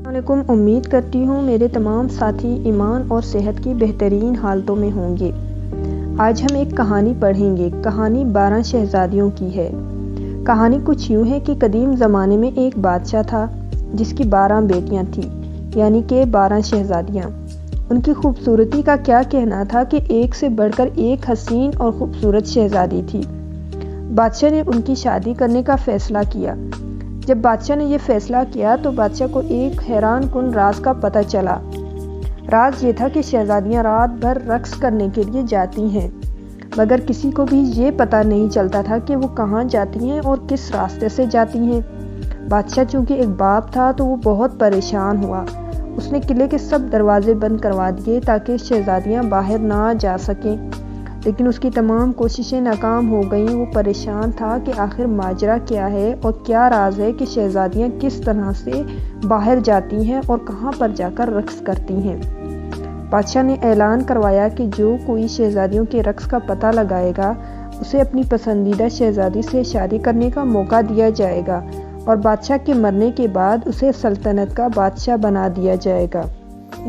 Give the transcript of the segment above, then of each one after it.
السلام علیکم، امید کرتی ہوں میرے تمام ساتھی ایمان اور صحت کی بہترین حالتوں میں ہوں گے۔ آج ہم ایک کہانی پڑھیں گے۔ کہانی 12 شہزادیوں کی ہے۔ کہانی کچھ یوں ہے کہ قدیم زمانے میں ایک بادشاہ تھا جس کی 12 بیٹیاں تھیں، یعنی کہ 12 شہزادیاں۔ ان کی خوبصورتی کا کیا کہنا تھا کہ ایک سے بڑھ کر ایک حسین اور خوبصورت شہزادی تھی۔ بادشاہ نے ان کی شادی کرنے کا فیصلہ کیا۔ جب بادشاہ نے یہ فیصلہ کیا تو بادشاہ کو ایک حیران کن راز کا پتہ چلا۔ راز یہ تھا کہ شہزادیاں رات بھر رقص کرنے کے لیے جاتی ہیں، مگر کسی کو بھی یہ پتہ نہیں چلتا تھا کہ وہ کہاں جاتی ہیں اور کس راستے سے جاتی ہیں۔ بادشاہ چونکہ ایک باپ تھا تو وہ بہت پریشان ہوا۔ اس نے قلعے کے سب دروازے بند کروا دیے تاکہ شہزادیاں باہر نہ جا سکیں، لیکن اس کی تمام کوششیں ناکام ہو گئیں۔ وہ پریشان تھا کہ آخر ماجرا کیا ہے اور کیا راز ہے کہ شہزادیاں کس طرح سے باہر جاتی ہیں اور کہاں پر جا کر رقص کرتی ہیں۔ بادشاہ نے اعلان کروایا کہ جو کوئی شہزادیوں کے رقص کا پتہ لگائے گا اسے اپنی پسندیدہ شہزادی سے شادی کرنے کا موقع دیا جائے گا اور بادشاہ کے مرنے کے بعد اسے سلطنت کا بادشاہ بنا دیا جائے گا۔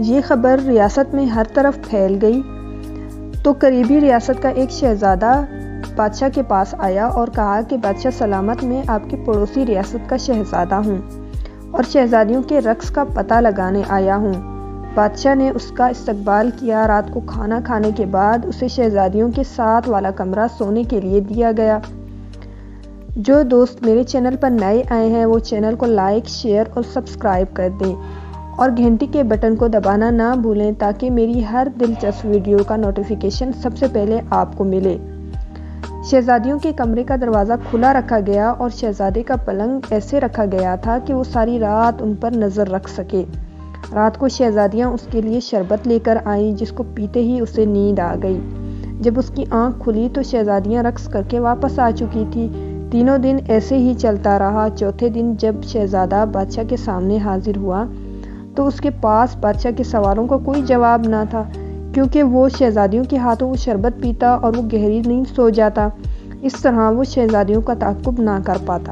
یہ خبر ریاست میں ہر طرف پھیل گئی تو قریبی ریاست کا ایک شہزادہ بادشاہ کے پاس آیا اور کہا کہ بادشاہ سلامت، میں آپ کی پڑوسی ریاست کا شہزادہ ہوں اور شہزادیوں کے رقص کا پتہ لگانے آیا ہوں۔ بادشاہ نے اس کا استقبال کیا۔ رات کو کھانا کھانے کے بعد اسے شہزادیوں کے ساتھ والا کمرہ سونے کے لیے دیا گیا۔ جو دوست میرے چینل پر نئے آئے ہیں وہ چینل کو لائک، شیئر اور سبسکرائب کر دیں اور گھنٹی کے بٹن کو دبانا نہ بھولیں تاکہ میری ہر دلچسپ ویڈیو کا نوٹیفیکیشن سب سے پہلے آپ کو ملے۔ شہزادیوں کے کمرے کا دروازہ کھلا رکھا گیا اور شہزادے کا پلنگ ایسے رکھا گیا تھا کہ وہ ساری رات ان پر نظر رکھ سکے۔ رات کو شہزادیاں اس کے لیے شربت لے کر آئیں جس کو پیتے ہی اسے نیند آ گئی۔ جب اس کی آنکھ کھلی تو شہزادیاں رقص کر کے واپس آ چکی تھی۔ تینوں دن ایسے ہی چلتا رہا۔ چوتھے دن جب شہزادہ بادشاہ کے سامنے حاضر ہوا تو اس کے پاس بادشاہ کے سوالوں کا کوئی جواب نہ تھا، کیونکہ وہ شہزادیوں کے ہاتھوں وہ شربت پیتا اور وہ گہری نیند سو جاتا۔ اس طرح وہ شہزادیوں کا تعاقب نہ کر پاتا۔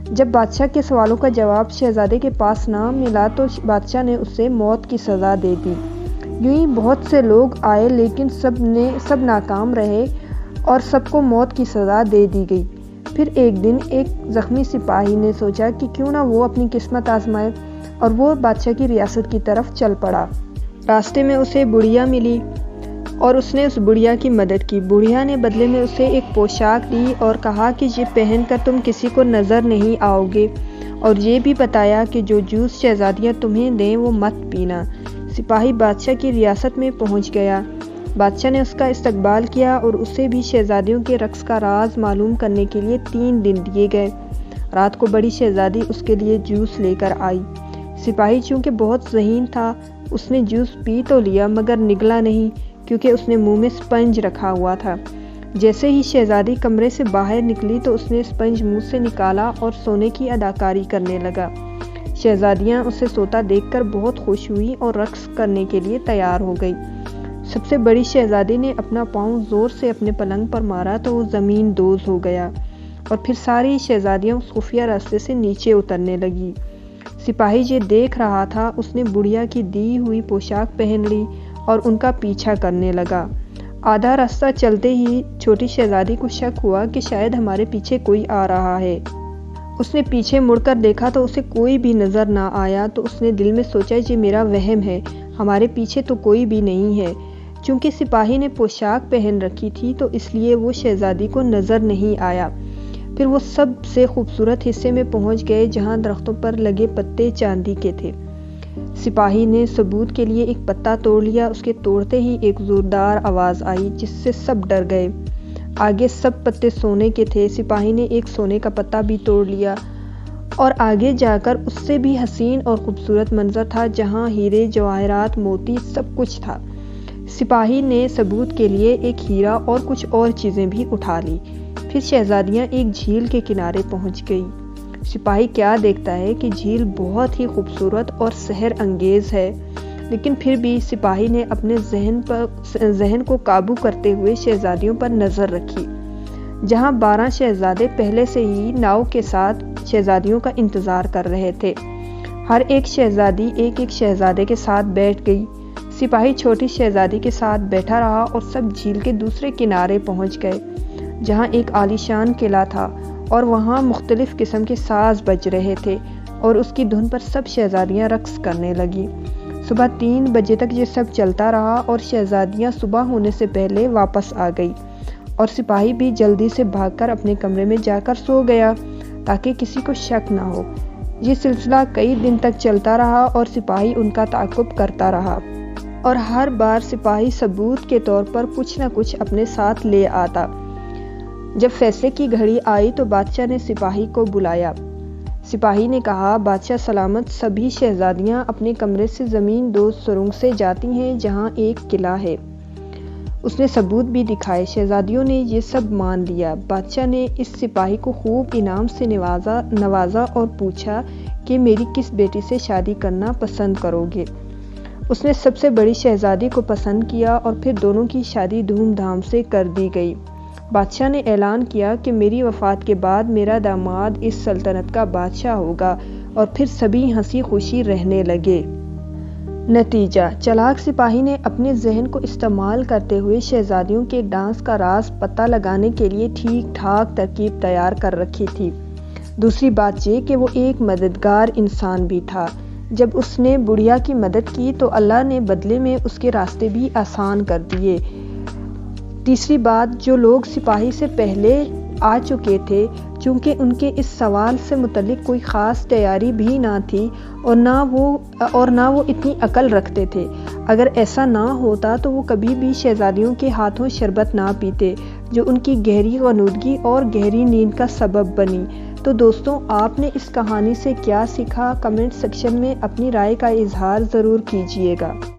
جب بادشاہ کے سوالوں کا جواب شہزادے کے پاس نہ ملا تو بادشاہ نے اسے موت کی سزا دے دی۔ یوں ہی بہت سے لوگ آئے لیکن سب ناکام رہے اور سب کو موت کی سزا دے دی گئی۔ پھر ایک دن ایک زخمی سپاہی نے سوچا کہ کیوں نہ وہ اپنی قسمت آزمائے اور وہ بادشاہ کی ریاست کی طرف چل پڑا۔ راستے میں اسے بڑھیا ملی اور اس نے اس بڑھیا کی مدد کی۔ بڑھیا نے بدلے میں اسے ایک پوشاک دی اور کہا کہ یہ پہن کر تم کسی کو نظر نہیں آؤ گے، اور یہ بھی بتایا کہ جو جوس شہزادیاں تمہیں دیں وہ مت پینا۔ سپاہی بادشاہ کی ریاست میں پہنچ گیا۔ بادشاہ نے اس کا استقبال کیا اور اسے بھی شہزادیوں کے رقص کا راز معلوم کرنے کے لیے 3 دن دیے گئے۔ رات کو بڑی شہزادی اس کے لیے جوس لے کر آئی۔ سپاہی چونکہ بہت ذہین تھا، اس نے جوس پی تو لیا مگر نگلا نہیں، کیونکہ اس نے منہ میں اسپنج رکھا ہوا تھا۔ جیسے ہی شہزادی کمرے سے باہر نکلی تو اس نے اسپنج منہ سے نکالا اور سونے کی اداکاری کرنے لگا۔ شہزادیاں اسے سوتا دیکھ کر بہت خوش ہوئی اور رقص کرنے کے لیے تیار ہو گئی۔ سب سے بڑی شہزادی نے اپنا پاؤں زور سے اپنے پلنگ پر مارا تو وہ زمین دوز ہو گیا اور پھر ساری شہزادیاں اس خفیہ راستے سے نیچے اترنے لگی۔ سپاہی یہ دیکھ رہا تھا، اس نے بڑھیا کی دی ہوئی پوشاک پہن لی اور ان کا پیچھا کرنے لگا۔ آدھا راستہ چلتے ہی چھوٹی شہزادی کو شک ہوا کہ شاید ہمارے پیچھے کوئی آ رہا ہے۔ اس نے پیچھے مڑ کر دیکھا تو اسے کوئی بھی نظر نہ آیا، تو اس نے دل میں سوچا یہ میرا وہم ہے، ہمارے پیچھے تو کوئی بھی نہیں ہے۔ چونکہ سپاہی نے پوشاک پہن رکھی تھی تو اس لیے وہ شہزادی کو نظر نہیں آیا۔ پھر وہ سب سے خوبصورت حصے میں پہنچ گئے جہاں درختوں پر لگے پتے چاندی کے تھے۔ سپاہی نے ثبوت کے لیے ایک پتا توڑ لیا۔ اس کے توڑتے ہی ایک زوردار آواز آئی جس سے سب ڈر گئے۔ آگے سب پتے سونے کے تھے۔ سپاہی نے ایک سونے کا پتا بھی توڑ لیا اور آگے جا کر اس سے بھی حسین اور خوبصورت منظر تھا جہاں ہیرے، جواہرات، موتی سب کچھ تھا۔ سپاہی نے ثبوت کے لیے ایک ہیرا اور کچھ اور چیزیں بھی اٹھا لی۔ پھر شہزادیاں ایک جھیل کے کنارے پہنچ گئی۔ سپاہی کیا دیکھتا ہے کہ جھیل بہت ہی خوبصورت اور سحر انگیز ہے، لیکن پھر بھی سپاہی نے اپنے ذہن کو قابو کرتے ہوئے شہزادیوں پر نظر رکھی۔ جہاں 12 شہزادے پہلے سے ہی ناؤ کے ساتھ شہزادیوں کا انتظار کر رہے تھے۔ ہر ایک شہزادی ایک ایک شہزادے کے ساتھ بیٹھ گئی۔ سپاہی چھوٹی شہزادی کے ساتھ بیٹھا رہا اور سب جھیل کے دوسرے کنارے پہنچ گئے، جہاں ایک عالیشان قلعہ تھا اور وہاں مختلف قسم کے ساز بج رہے تھے اور اس کی دھن پر سب شہزادیاں رقص کرنے لگیں۔ صبح 3 بجے تک یہ سب چلتا رہا اور شہزادیاں صبح ہونے سے پہلے واپس آ گئی اور سپاہی بھی جلدی سے بھاگ کر اپنے کمرے میں جا کر سو گیا تاکہ کسی کو شک نہ ہو۔ یہ سلسلہ کئی دن تک چلتا رہا اور سپاہی ان کا تعاقب کرتا رہا اور ہر بار سپاہی ثبوت کے طور پر کچھ نہ کچھ اپنے ساتھ لے آتا۔ جب فیصلے کی گھڑی آئی تو بادشاہ نے سپاہی کو بلایا۔ سپاہی نے کہا، بادشاہ سلامت، سبھی شہزادیاں اپنے کمرے سے زمین دوز سرنگ سے جاتی ہیں جہاں ایک قلعہ ہے۔ اس نے ثبوت بھی دکھائے۔ شہزادیوں نے یہ سب مان لیا۔ بادشاہ نے اس سپاہی کو خوب انعام سے نوازا اور پوچھا کہ میری کس بیٹی سے شادی کرنا پسند کرو گے؟ اس نے سب سے بڑی شہزادی کو پسند کیا اور پھر دونوں کی شادی دھوم دھام سے کر دی گئی۔ بادشاہ نے اعلان کیا کہ میری وفات کے بعد میرا داماد اس سلطنت کا بادشاہ ہوگا اور پھر سبھی ہنسی خوشی رہنے لگے۔ نتیجہ: چالاک سپاہی نے اپنے ذہن کو استعمال کرتے ہوئے شہزادیوں کے ڈانس کا راز پتہ لگانے کے لیے ٹھیک ٹھاک ترکیب تیار کر رکھی تھی۔ دوسری بات یہ کہ وہ ایک مددگار انسان بھی تھا۔ جب اس نے بڑھیا کی مدد کی تو اللہ نے بدلے میں اس کے راستے بھی آسان کر دیے۔ تیسری بات، جو لوگ سپاہی سے پہلے آ چکے تھے، چونکہ ان کے اس سوال سے متعلق کوئی خاص تیاری بھی نہ تھی اور نہ وہ اتنی عقل رکھتے تھے، اگر ایسا نہ ہوتا تو وہ کبھی بھی شہزادیوں کے ہاتھوں شربت نہ پیتے، جو ان کی گہری غنودگی اور گہری نیند کا سبب بنی۔ تو دوستوں، آپ نے اس کہانی سے کیا سیکھا؟ کمنٹ سیکشن میں اپنی رائے کا اظہار ضرور کیجیے گا۔